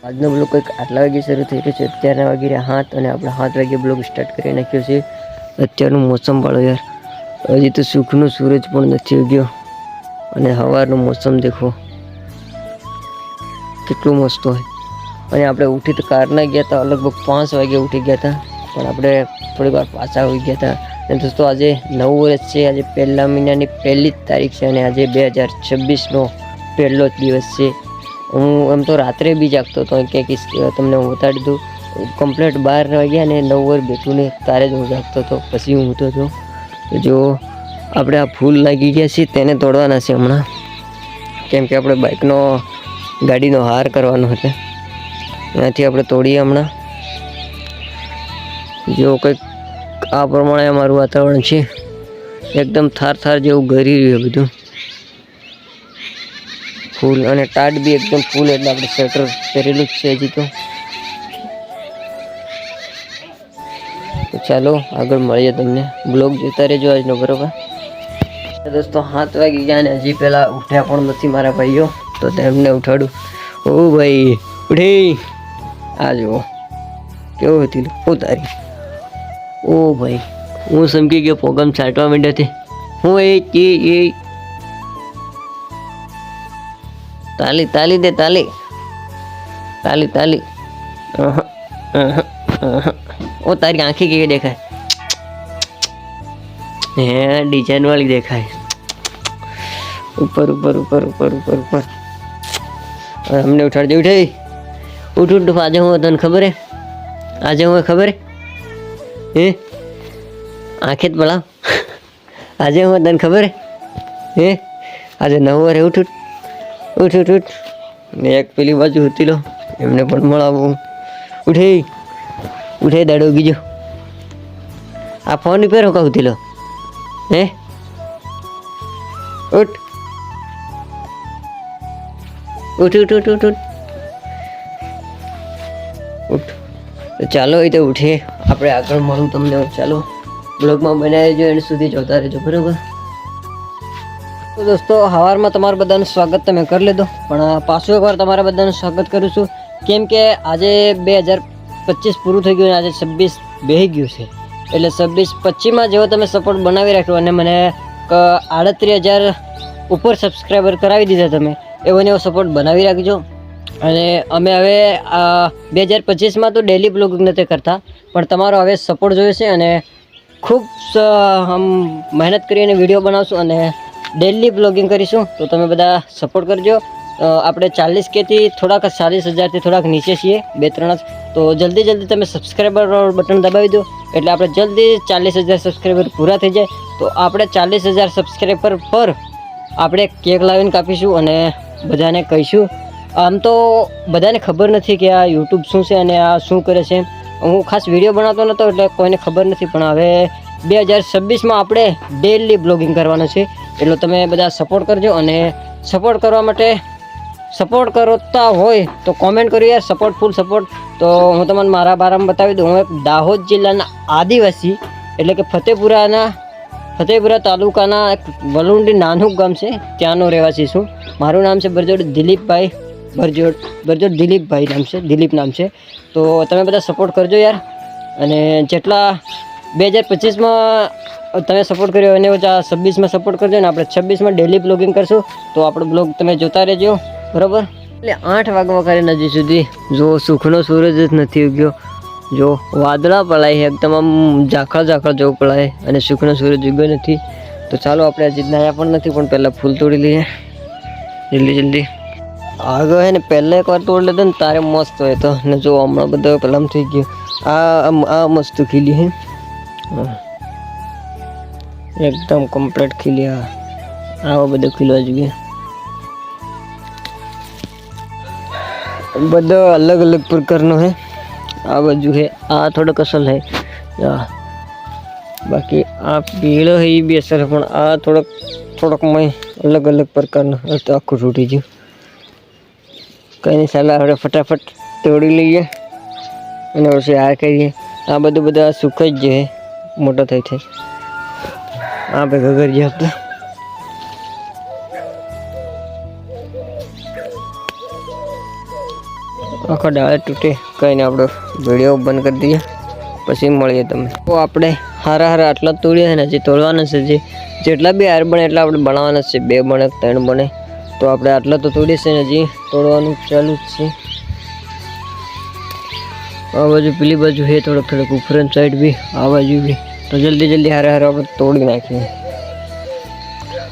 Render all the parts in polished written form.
આજનો બ્લોગ કંઈક આટલા વાગે શરૂ થઈ રહ્યો છે. અત્યારના વાગી રહ્યા 7 અને આપણે 7 વાગે બ્લોગ સ્ટાર્ટ કરી નાખ્યો છે. અત્યારનું મોસમ વાળો યાર, હજી તો સુખનો સૂરજ પણ નથી ઉગ્યો અને સવારનું મોસમ દેખો કેટલું મસ્ત હોય. અને આપણે ઉઠી તો કારના ગયા હતા, લગભગ 5 વાગે ઉઠી ગયા હતા, પણ આપણે થોડીક વાર પાછા આવી ગયા હતા. અને દોસ્તો આજે 9 વર્ષ છે, આજે પહેલા મહિનાની 1લી તારીખ છે અને આજે 2026નો પહેલો જ દિવસ છે. હું એમ તો રાત્રે બી જાગતો હતો, ક્યાંક તમને હું બતાડી દઉં. કમ્પ્લીટ 12 વાગ્યા ને 9 વાર બેઠું ને તારે જ હું જાગતો હતો, પછી હું ઊંઘતો હતો. તો જો આપણે આ ફૂલ લાગી ગયા છે તેને તોડવાના છે હમણાં, કેમ કે આપણે બાઇકનો ગાડીનો હાર કરવાનો હતો. એનાથી આપણે તોડીએ હમણાં. જો કંઈક આ પ્રમાણે અમારું વાતાવરણ છે, એકદમ થાર જેવું ગરી રહ્યું બધું ફૂલ, અને ટાટ બી એકદમ ફૂલ, એટલે આપણે સ્વેટર પહેરેલું જ છે હજી તો. ચાલો આગળ મળીએ, તમને બ્લોગ જોતા રહેજો આજનો, બરોબર દોસ્તો. 7 વાગી ગયા ને હજી પહેલા ઉઠ્યા પણ નથી મારા ભાઈઓ, તો તેમને ઉઠાડું. ઓ ભાઈ ઉઠી, આ જુઓ કેવું હતી તારી. ઓ ભાઈ હું સમજી ગયો પ્રોગ્રામ છાંટવા માંડ્યો. હું એ તાલી તાલી દે, તાલી તાલી તાલી. ઓ તારી આંખી કેવી દેખાય, હે ડિઝાઇન વાળી દેખાય. ઉપર ઉપર ઉપર ઉપર ઉપર ઉપર. અમને ઉઠાડજે, ઉઠે ઉઠ ઉઠ. આજે હું તને ખબર હે, આજે હું ખબર હે, આંખે જ બોલાવ. આજે હું તને ખબર હે, આજે 9 વારે ઉઠ ઉઠ ઉઠ ઉઠ ઉઠ. ને એક પેલી બાજુ હતી લો, એમને પણ મળાવું. ઉઠે ઉઠે દાડો ગીજો. આ ફોન ઉપર હું કહું લો, હે ઉઠ ઉઠ ઉઠ ઉઠ ઉઠ ઉઠ. તો ચાલો એ તો ઉઠીએ, આપણે આગળ મળું તમને. ચાલો બ્લોગમાં બનાવી રહેજો, એન્ડ સુધી જોતા રહેજો, બરાબર. તો દોસ્તો સવારમાં તમારું બધાનું સ્વાગત તમે કરી લીધો, પણ પાછું એકવાર તમારા બધાનું સ્વાગત કરું છું, કેમ કે આજે 2025 પૂરું થઈ ગયું અને આજે 26 બેસી ગયું છે. એટલે 26-25માં જેવો તમે સપોર્ટ બનાવી રાખ્યો અને મને 38,000 ઉપર સબસ્ક્રાઈબર કરાવી દીધા તમે, એવો ને એવો સપોર્ટ બનાવી રાખજો. અને અમે હવે 2025માં તો ડેલી બ્લોગિંગ નથી કરતા, પણ તમારો હવે સપોર્ટ જોઈએ છે અને ખૂબ મહેનત કરીને વિડીયો બનાવશું અને ડેલી બ્લોગિંગ કરીશું. તો તમે બધા સપોર્ટ કરજો. આપણે 40K થી થોડાક 40,000થી થોડાક નીચે છીએ, 2-3 જ. તો જલ્દી તમે સબસ્ક્રાઈબર બટન દબાવી દો, એટલે આપણે જલ્દી 40,000 સબસ્ક્રાઈબર પૂરા થઈ જાય. તો આપણે 40,000 સબસ્ક્રાઈબર પર આપણે કેક લાવીને કાપીશું અને બધાને કહીશું. આમ તો બધાને ખબર નથી કે આ યુટ્યુબ શું છે અને આ શું કરે છે. હું ખાસ વિડીયો બનાવતો નહોતો એટલે કોઈને ખબર નથી, પણ હવે 2026માં આપણે ડેલી બ્લોગિંગ કરવાનું છે. એટલો તમે બધા સપોર્ટ કરજો, અને સપોર્ટ કરવા માટે સપોર્ટ કરતા હોય તો કોમેન્ટ કરો યાર, સપોર્ટ ફૂલ સપોર્ટ. તો હું તમને મારા બારામાં બતાવી દઉં. હું એક દાહોદ જિલ્લાના આદિવાસી, એટલે કે ફતેપુરા તાલુકાના એક વલુંડી નાનું ગામ છે, ત્યાંનો રહેવાસી છું. મારું નામ છે બરજોડ દિલીપભાઈ, બરજોડ દિલીપભાઈ નામ છે, દિલીપ નામ છે. તો તમે બધા સપોર્ટ કરજો યાર. અને જેટલા 2025માં તમે સપોર્ટ કર્યો અને 26માં સપોર્ટ કરજો ને. આપણે 26માં ડેલી બ્લોગિંગ કરશું, તો આપણો બ્લોગ તમે જોતા રહેજો, બરાબર. એટલે 8 વાગવા કરીને હજી સુધી જો સુખનો સૂરજ જ નથી ઉગ્યો. જો વાદળા પલાય એકદમ આમ ઝાખળ જેવું પલાય, અને સુખનો સૂરજ ઉગ્યો નથી. તો ચાલો આપણે હજી નાયા પણ નથી, પણ પહેલાં ફૂલ તોડી લઈએ જલ્દી. આગળ હે ને પહેલાં એકવાર તોડી લીધો ને તારે મસ્ત હોય તો. ને જો હમણાં બધા પહેલાં થઈ ગયું. આ મસ્ત ખીલી હે, એકદમ કમ્પ્લીટ ખીલી. આવો બધો ખીલવા જોઈએ. બધો અલગ અલગ પ્રકારનો હે. આ બાજુ હે, આ થોડોક અસલ હે, બાકી આ પીળો હે એ બી અસલ, પણ આ થોડોક અલગ પ્રકારનો. તો આખું તૂટી ગયું. કંઈ નહીં, ચાલો આપણે ફટાફટ તોડી લઈએ અને પછી આ કરીએ. આ બધું સુકાઈ જ જાય, મોટો થઈ. આ ભેગા કરી આપણે. આખો ડાળે તૂટે કંઈ નહીં, આપણો વિડીયો બંધ કરી દઈએ પછી મળીએ તમે. તો આપણે હારા આટલા તોડ્યા ને હજી તોડવાના છે. જેટલા બી હાર બને એટલા આપણે બનાવવાના છે. 2 બને 3 બને તો આપણે આટલા તો તોડીએ છે ને હજી તોડવાનું ચાલુ જ છે. આ બાજુ પેલી બાજુ છે થોડોક ઉપરન સાઈડ બી આ બાજુ બી. તો જલ્દી હારે આપણે તોડી નાખીએ.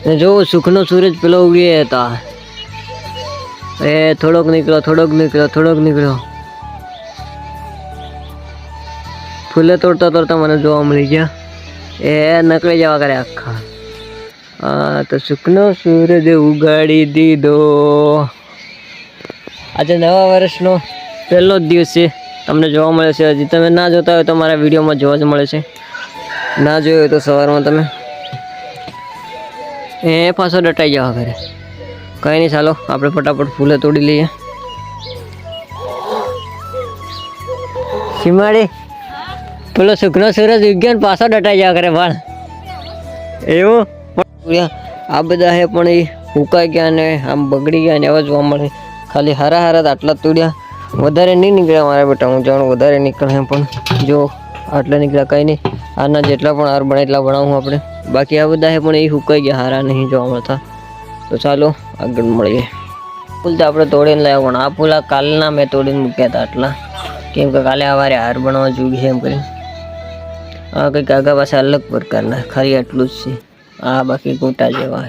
ને જો સુખનો સૂરજ પેલો ઉગી હતા એ થોડોક નીકળ્યો. ફૂલે તોડતા મને જોવા મળી ગયા એ નકળી જવા કરે આખા. હા તો સુખનો સૂરજ ઉગાડી દીધો. આજે નવા વર્ષનો પહેલો જ દિવસ છે. તમને જોવા મળે છે. હજી તમે ના જોતા હોય તો મારા વિડીયોમાં જોવા જ મળે છે. ના જોયું હોય તો સવારમાં તમે એ પાછો ડટાઈ જવા ઘરે. કંઈ નહીં, ચાલો આપણે ફટાફટ ફૂલે તોડી લઈએ. સીમાડી પેલો સુખનો સૂરજ વિજ્ઞાન પાછો ડટાઈ જવા કરે વાળ એવું. આ બધા હે પણ એ ફૂંકાઈ ગયા ને આમ બગડી ગયા ને એવા જોવા મળે. ખાલી હારા આટલા તોડ્યા, વધારે નહીં નીકળ્યા મારા બેટા. હું જાણું વધારે નીકળે પણ જો આટલા નીકળ્યા. કંઈ નહીં, આના જેટલા પણ હાર બને એટલા બનાવું આપણે. બાકી આ બધા હે પણ એ ફૂંકાઈ ગયા, હારા નહીં જોવા મળતા. તો ચાલો આગળ મળીએ. ફૂલ તો આપણે તોડીને લાવ્યા પણ આ ફૂલા કાલના મેં તોડીને મૂક્યા હતા આટલા, કેમ કે કાલે સવારે હાર બનાવવા જોઈએ છે એમ કરી. આ કંઈક આગા પાછા અલગ પ્રકારના, ખાલી આટલું જ છે. આ બાકી ગોટા જેવા.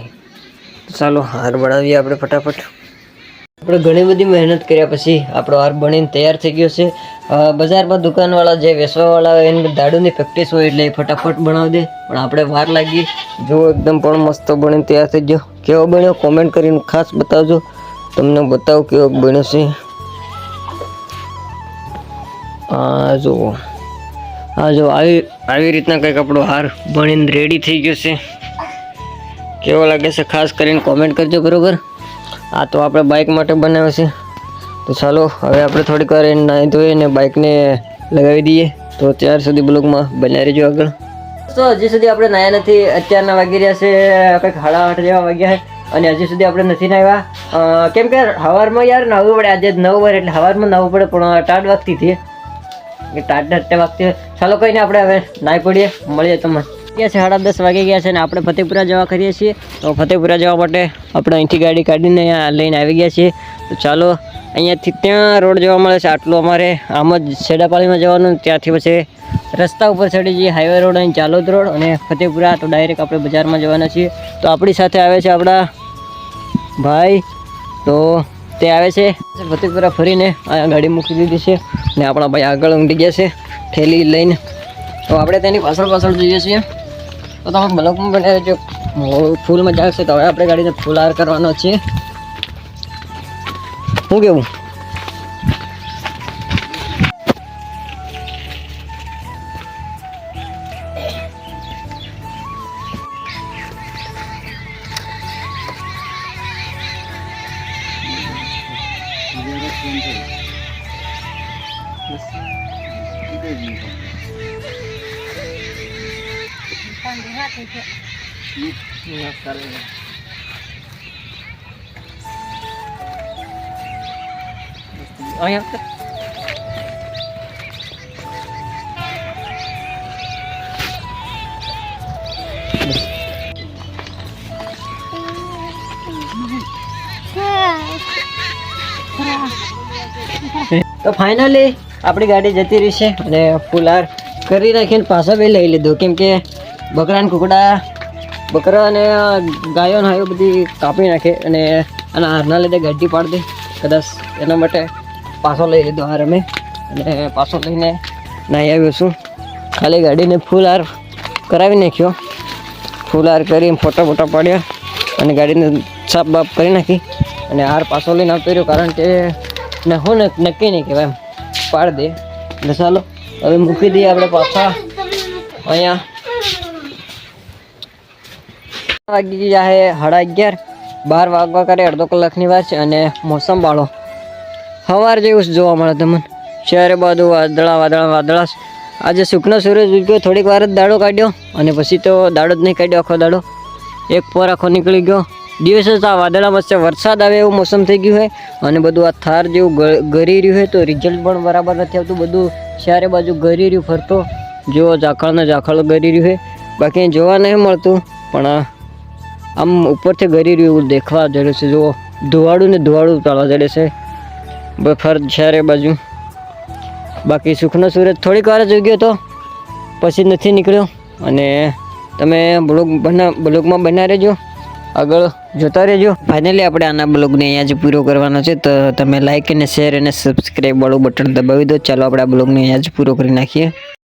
ચાલો હાર બનાવીએ આપણે ફટાફટ. આપણે ઘણી બધી મહેનત કર્યા પછી આપણો હાર બનીને તૈયાર થઈ ગયો છે. બજારમાં દુકાનવાળા જે વેચવાવાળા હોય એની દાડુની પ્રેક્ટિસ હોય એટલે એ ફટાફટ બનાવી દે, પણ આપણે વાર લાગી. જો એકદમ પણ મસ્ત બનીને તૈયાર થઈ ગયો. કેવો બન્યો કોમેન્ટ કરીને ખાસ બતાવજો. તમને બતાવું કેવો બન્યો છે. જો આવી રીતના કંઈક આપણો હાર બનીને રેડી થઈ ગયો છે. કેવો લાગે છે ખાસ કરીને કોમેન્ટ કરજો બરોબર. આ તો આપણે બાઇક માટે બનાવ્યો છે. તો ચાલો હવે આપણે થોડીક વાર નાહી ધોઈને બાઇકને લગાવી દઈએ. તો ત્યાર સુધી બ્લોગમાં બન્યા રહેજો આગળ. તો હજી સુધી આપણે નાહ્યા નથી. અત્યારના વાગી રહ્યા છે કંઈક 8:30 જેવા વાગ્યા છે અને હજી સુધી આપણે નથી નાહ્યા. કેમ કે સવારમાં યાર નાહવું પડે. આજે 9 વાર એટલે સવારમાં નાહવું પડે પણ ટાઢ વાગતી હતી ટાઢ વાગતી. ચાલો કંઈ નહીં, આપણે હવે નાહી પડીએ. મળીએ તમને. ગયા છે 10:30 વાગી ગયા છે ને આપણે ફતેપુરા જવા કરીએ છીએ. તો ફતેપુરા જવા માટે આપણે અહીંથી ગાડી કાઢીને અહીંયા લઈને આવી ગયા છીએ. તો ચાલો અહીંયાથી ત્યાં રોડ જોવા મળે છે. આટલું અમારે આમ જ સેડાપાલીમાં જવાનું. ત્યાંથી પછી રસ્તા ઉપર ચડી જઈએ હાઈવે રોડ અહીં ચાલોદ રોડ અને ફતેપુરા. તો ડાયરેક્ટ આપણે બજારમાં જવાના છીએ. તો આપણી સાથે આવે છે આપણા ભાઈ. તો તે આવે છે ફતેપુરા ફરીને અહીંયા ગાડી મૂકી દીધી છે ને આપણા ભાઈ આગળ ઊંડી ગયા છે ઠેલી લઈને. તો આપણે તેની પાછળ જઈએ છીએ. તો તમે બ્લોગમાં બને જો ફૂલ મજા આવશે. તો હવે આપણે ગાડીને ફૂલ હાર કરવાનો છે. શું કેવું? તો ફાઇનલી આપણી ગાડી જતી રહી છે અને ફૂલહાર કરી નાખીને પાછા બી લઈ લીધું. કેમ કે બકરા અને ગાયો હાયો બધી કાપી નાખે અને આના હારના લીધે ગાડી પાડી દે કદાચ. એના માટે પાછો લઈ લીધો હાર અમે અને પાછો લઈને નાહી આવ્યો છું. ખાલી ગાડીને ફૂલ હાર કરાવી નાખ્યો. ફૂલ હાર કરીને ફોટા પાડ્યા અને ગાડીને સાફ બાફ કરી નાખી અને હાર પાછો લઈને આવતો રહ્યો. કારણ કે હું નક્કી નહીં કહેવાય એમ પાડી દે. એટલે ચાલો હવે મૂકી દઈએ આપણે પાછા અહીંયા. વાગી ગયા છે 11:30. 12 વાગવા કરે, અડધો કલાકની વાત છે અને મોસમ વાળો સવાર જેવું જ જોવા મળે તમને. શહેરે બધું વાદળા. આજે સુખનો સૂરજ ઉગ્યો. થોડીક વાર જ દાડો કાઢ્યો અને પછી તો દાડો જ નહીં કાઢ્યો આખો દાડો. એક પોર આખો નીકળી ગયો દિવસે તો આ વાદળામાં વચ્ચે વરસાદ આવે એવું મોસમ થઈ ગયું છે અને બધું આ થાર જેવું ગરી રહ્યું છે, તો રિઝલ્ટ પણ બરાબર નથી આવતું. બધું ચારે બાજુ ગરી રહ્યું ફરતો, જો ઝાખળ ગરી રહ્યું છે, બાકી જોવા નહીં મળતું, પણ આમ ઉપરથી ગરી રહ્યું દેખવા જડે છે. જુઓ ધુવાડું ને ધુવાડું ચાલવા જડે છે ફર ચારે બાજુ. બાકી સુખનો સૂરજ થોડીક વાર જ ઉગ્યો હતો, પછી નથી નીકળ્યો. અને તમે બ્લોગમાં બના રહેજો, આગળ જોતા રહેજો. ફાઇનલી આપણે આના બ્લોગને અહીંયા જ પૂરો કરવાનો છે, તો તમે લાઇક અને શેર અને સબસ્ક્રાઈબ વાળું બટન દબાવી દો. ચાલો આપણે આ બ્લોગને અહીંયા જ પૂરો કરી નાખીએ.